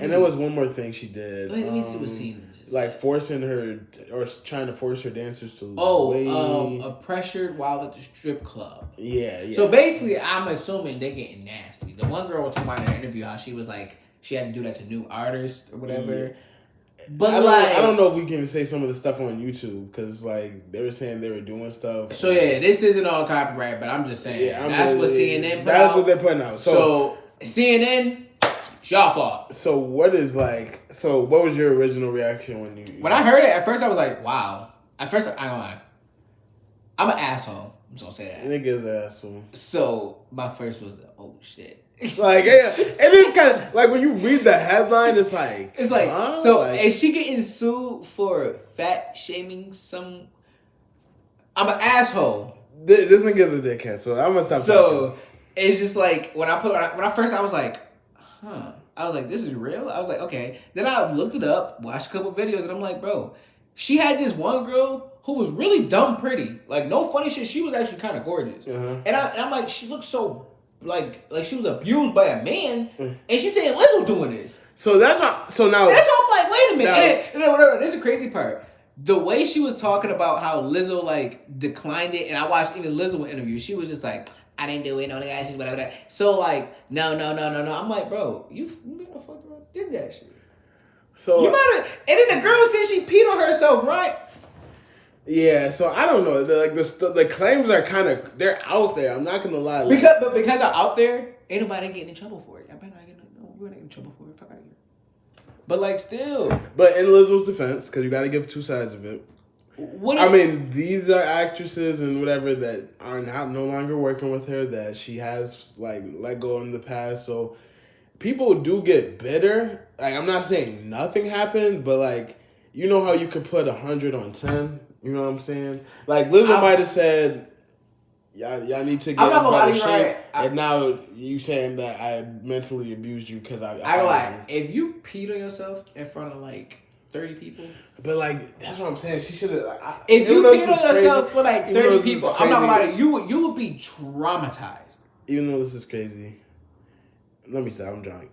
and there was one more thing she did. Let me see what scene. Forcing her or trying to force her dancers to lose weight. A pressured while at the strip club. Yeah. So basically, I'm assuming they're getting nasty. The one girl was talking about in an interview how she was she had to do that to new artists or whatever. Yeah. But I don't know if we can say some of the stuff on YouTube because they were saying they were doing stuff. So yeah, this isn't all copyright, but I'm just saying that's what CNN put out. That's what they're putting out. So CNN, it's y'all fault. So what was your original reaction when I heard it? At first I was like, wow. At first I ain't gonna lie, I'm an asshole. I'm just gonna say that. Nigga's an asshole. So my first was oh shit. Yeah, it is kind of when you read the headline, it's huh? So is she getting sued for fat shaming some? I'm an asshole. This nigga's a dickhead, so I'm gonna stop. So talking. It's just when I first I was like, huh. I was like, this is real. I was like, okay. Then I looked it up, watched a couple videos, and I'm like, bro, she had this one girl who was really dumb pretty. No funny shit. She was actually kind of gorgeous, and I'm like, she looked so like she was abused by a man, and she's saying Lizzo doing this. So that's why. So now that's why I'm like, wait a minute. And then whatever. This is the crazy part. The way she was talking about how Lizzo like declined it, and I watched even Lizzo interview. She was just like, I didn't do it. No, the guy, she's whatever. So like, no. I'm like, bro, you the fuck did that shit. So you might have. And then the girl said she peed on herself, right? Yeah, so I don't know. The claims are kind of they're out there. I'm not gonna lie. Like, because they're out there, ain't nobody getting in trouble for it. I better not get in trouble for it. Fuck out of here. But like still. But in Lizzo's defense, because you got to give two sides of it. I mean, these are actresses and whatever that are no longer working with her that she has like let go in the past. So people do get bitter. Like I'm not saying nothing happened, but like you know how you could put 100 on 10. You know what I'm saying? Like Lizzo might have said, "Y'all need to get in better shape," right. And now you saying that I mentally abused you because I like if you peed on yourself in front of like 30 people. But like that's what I'm saying. She should have. Like, if you peed on yourself for like 30 people, I'm not gonna lie to you. You would be traumatized. Even though this is crazy. Let me say I'm drunk.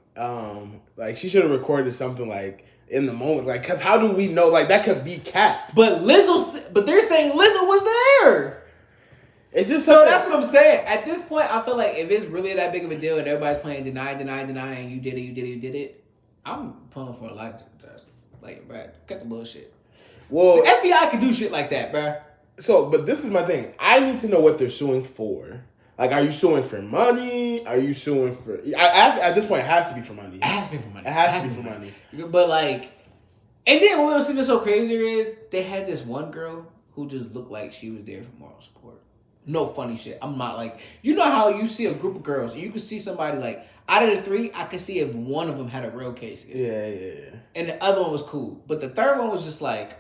Like she should have recorded something like. In the moment, like, cause how do we know? Like, that could be cap. But they're saying Lizzo was there. It's just so that's what I'm saying. At this point, I feel like if it's really that big of a deal and everybody's playing deny, and you did it, I'm pulling for a lie test. Like, bruh, cut the bullshit. Well, the FBI can do shit like that, bruh. So, but this is my thing. I need to know what they're suing for. Like, are you suing for money? Are you suing for... at this point, it has to be for money. It has to be for money. It has to be for money. But, like... And then what was even so crazier is they had this one girl who just looked like she was there for moral support. No funny shit. I'm not like... You know how you see a group of girls and you can see somebody like... Out of the three, I can see if one of them had a real case. Yeah. And the other one was cool. But the third one was just like...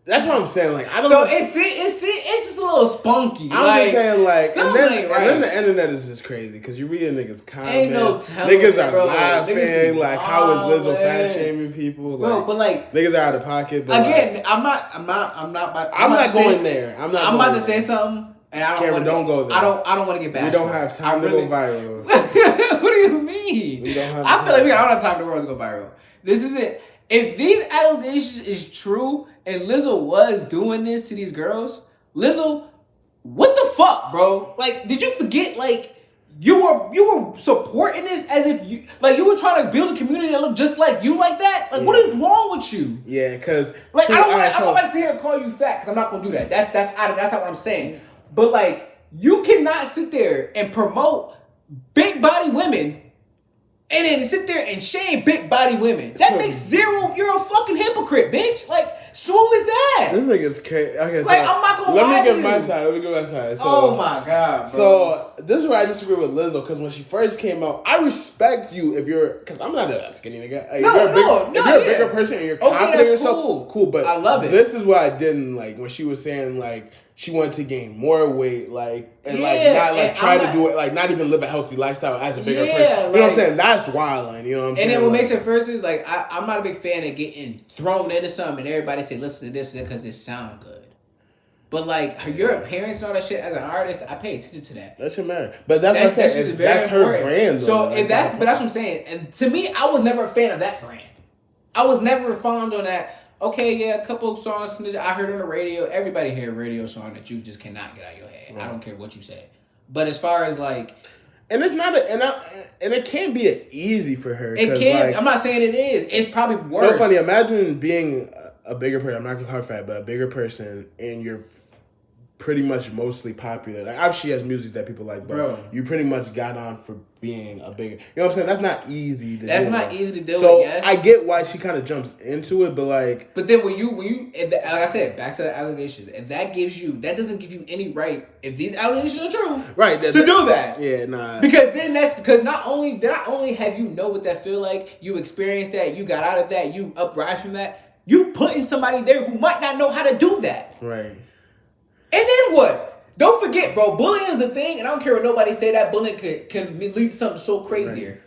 That's what I'm saying. Like I don't. So it's just a little spunky. I'm just saying like, and then the internet is just crazy because you read a niggas comments. Ain't no niggas are laughing like, how is Lizzo fat shaming people? Like, bro, but like niggas are out of pocket. But again, like, I'm not going there. I'm about to say something. And I don't Cameron, don't go there. I don't want to get back. We don't have time to go viral. What do you mean? We don't have I feel like we don't have time in the world to go viral. This is it. If these allegations is true and Lizzo was doing this to these girls, Lizzo, what the fuck, bro? Like, did you forget? Like, you were supporting this as if you were trying to build a community that looked just like you, like that. Like, what is wrong with you? Yeah, because like I'm not about to sit here and call you fat because I'm not gonna do that. That's not what I'm saying. But like, you cannot sit there and promote big body women. And then sit there and shame big body women. That makes zero. You're a fucking hypocrite, bitch. Like, smooth as that. This nigga's crazy. Okay, like, I'm not gonna lie to you. Let me give my side. So, oh my god, bro. So this is where I disagree with Lizzo because when she first came out, I respect you if you're because I'm not a skinny nigga. Like, if you're a bigger person and you're confident in yourself, cool. But I love it. This is what I didn't like when she was saying like. She wanted to gain more weight, try to do it, like not even live a healthy lifestyle as a bigger person. You know what I'm saying? That's wilding. You know what I'm saying? And then what makes it first is like I'm not a big fan of getting thrown into something and everybody say listen to this because it sound good. But like your appearance and all that shit as an artist, I pay attention to that. That should matter. But that's what I'm saying. That's her brand. Though. So if that's what I'm saying. And to me, I was never a fan of that brand. I was never fond on that. Okay, yeah, a couple of songs I heard on the radio. Everybody hear a radio song that you just cannot get out of your head. Right. I don't care what you say. But as far as like, and it's not and it can't be easy for her. It can. Like, I'm not saying it is. It's probably worse. No, funny. Imagine being a bigger person. I'm not gonna call her fat, but a bigger person, and you're pretty much mostly popular. Like obviously she has music that people like, but you pretty much got on for being a bigger. You know what I'm saying? That's not easy to do. That's not easy to do. So yes. I get why she kind of jumps into it, but like. But then when you, like I said, back to the allegations. If that doesn't give you any right. If these allegations are true, right, to do that. Yeah, nah. Because not only have you know what that feel like, you experienced that, you got out of that, you uprise from that. You putting somebody there who might not know how to do that. Right. And then what? Don't forget, bro, bullying is a thing, and I don't care what nobody say that bullying can lead to something so crazier.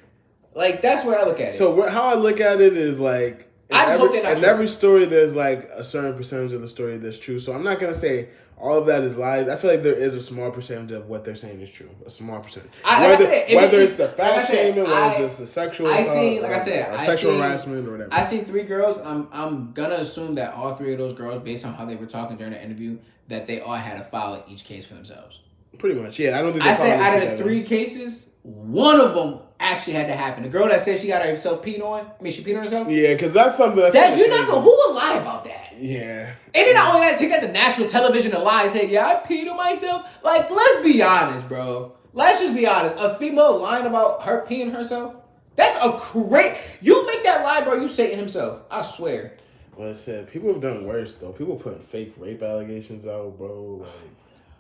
Right. Like, that's where I look at it. So how I look at it is like, in every story, there's like a certain percentage of the story that's true. So I'm not going to say all of that is lies. I feel like there is a small percentage of what they're saying is true. A small percentage. Whether it's the fat shaming, whether it's the sexual assault, sexual harassment, or whatever. I seen 3 girls. I'm gonna assume that all 3 of those girls, based on how they were talking during the interview, that they all had to file each case for themselves. Pretty much, yeah. I don't think. I said out of the 3 cases, one of them actually had to happen. The girl that said she got herself peed on. I mean, she peed on herself. Yeah, because that's something that you're not gonna. Who would lie about that? Yeah. And then not only that, take that to national television and lie and say, yeah, I peed on myself. Like, let's be honest, bro. Let's just be honest. A female lying about her peeing herself, that's a great... You make that lie, bro, you Satan himself. I swear. Well, I said, people have done worse, though. People putting fake rape allegations out, bro.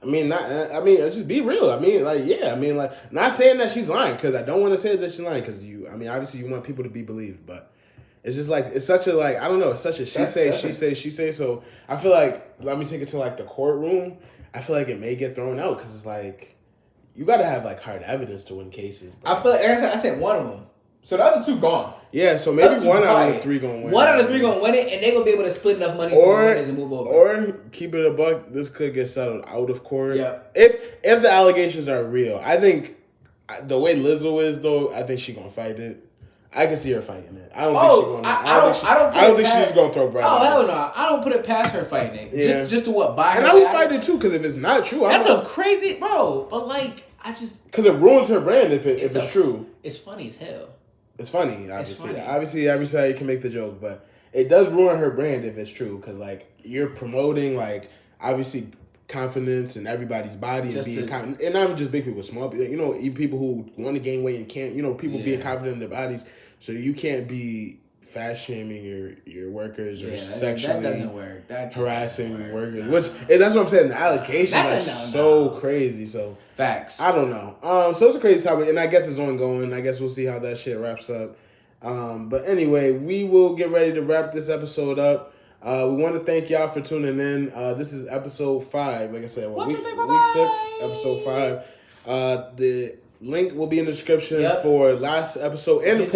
Like, let's just be real. Not saying that she's lying, because I don't want to say that she's lying, because obviously you want people to be believed, but it's just like, it's such a, like, I don't know, it's such a she say. So I feel like, let me take it to like the courtroom. I feel like it may get thrown out, because it's like, you got to have like hard evidence to win cases, bro. I feel like, I said one of them. So the other 2 gone. Yeah, so maybe one out of the 3 gonna win. One out of the 3 gonna win it, and they gonna be able to split enough money for winners and move over. Or keep it a buck. This could get settled out of court. Yeah. If the allegations are real, I think the way Lizzo is though, I think she's gonna fight it. I can see her fighting it. I don't think she's gonna throw Brad. Oh hell no! I don't put it past her fighting it. Yeah. Just to what buy her. And I would fight it too, because if it's not true, that's a crazy bro. But like, because it ruins her brand if it's true. It's funny as hell. It's funny, obviously. Obviously, every side can make the joke, but it does ruin her brand if it's true, because like you're promoting like obviously confidence in everybody's body and being confident, and not just big people, small people. Even people who want to gain weight and can't. People being confident in their bodies, so you can't be fat shaming your workers or sexually that doesn't work. Harassing workers, which that's what I'm saying. The allegations are so crazy. So facts. I don't know. So it's a crazy topic, and I guess it's ongoing. I guess we'll see how that shit wraps up. But anyway, we will get ready to wrap this episode up. We want to thank y'all for tuning in. This is episode 5. Like I said, week 6, episode 5. The link will be in the description for last episode and the playlist.